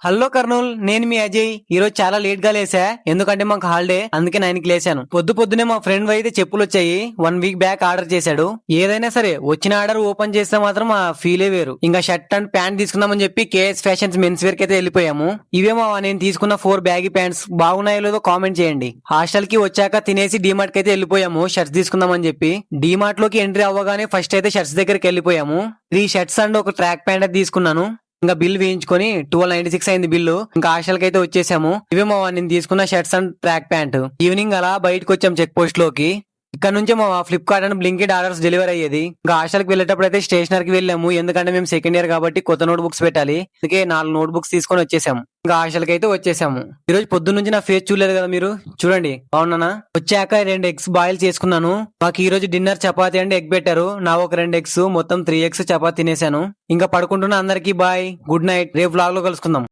Hello Kurnool, నేను మీ అజయ్. ఈ రోజు చాలా లేట్ గా లేసా, ఎందుకంటే మాకు హాలిడే, అందుకే 9 కి లేసాను. పొద్దునే మా ఫ్రెండ్ అయితే చెప్పులు వచ్చాయి. 1 వీక్ బ్యాక్ ఆర్డర్ చేశాడు. ఏదైనా సరే వచ్చిన ఆర్డర్ ఓపెన్ చేస్తే మాత్రం ఆ ఫీలే వేరు. ఇంకా షర్ట్ అండ్ ప్యాంట్ తీసుకుందామని చెప్పి కేఎస్ ఫ్యాషన్స్ మెన్స్ వేర్ కి అయితే వెళ్ళిపోయాము. ఇవేమో నేను తీసుకున్న 4 బ్యాగీ ప్యాంట్స్ బాగున్నాయో లేదో కామెంట్ చేయండి. హాస్టల్ కి వచ్చాక తినేసి డీమార్ట్ కి అయితే వెళ్ళిపోయాము షర్ట్స్ తీసుకుందామని చెప్పి. డీమార్ట్ లోకి ఎంట్రీ అవ్వగానే ఫస్ట్ అయితే షర్ట్స్ దగ్గరికి వెళ్ళిపోయాము. 3 షర్ట్స్ అండ్ ఒక ట్రాక్ ప్యాంట్ అయితే తీసుకున్నాను. ఇంకా బిల్ వేయించుకొని 1296 అయింది బిల్లు. ఇంకా హాస్టల్ కి అయితే వచ్చేసాము. ఇవేమో నేను తీసుకున్న shirts and track pant. Evening అలా బయటకు వచ్చాం చెక్ పోస్ట్ లోకి. ఇక్కడ నుంచే మా Flipkart and Blinkit orders delivery అయ్యేది. ఇంకా హాస్టల్కి వెళ్ళేటప్పుడు అయితే స్టేషనరీకి వెళ్ళాము, ఎందుకంటే మేము సెకండ్ ఇయర్ కాబట్టి కొత్త నోట్ బుక్స్ పెట్టాలి. అందుకే 4 నోట్ బుక్స్ తీసుకొని వచ్చేసాము. ఇంకా హాస్టల్కి అయితే వచ్చేసాము. ఈ రోజు పొద్దున్న నుంచి నా ఫేస్ చూడలేదు కదా మీరు, చూడండి బాగున్నానా. వచ్చాక 2 ఎగ్స్ బాయిల్ చేసుకున్నాను. మాకు ఈ రోజు డిన్నర్ చపాతీ అండ్ ఎగ్ పెట్టారు. నా ఒక 2 ఎగ్స్, మొత్తం 3 ఎగ్స్ చపాతీ తినేసాను. ఇంకా పడుకుంటున్నా. అందరికీ బాయ్, గుడ్ నైట్. రేపు వ్లాగ్ లో కలుసుకుందాం.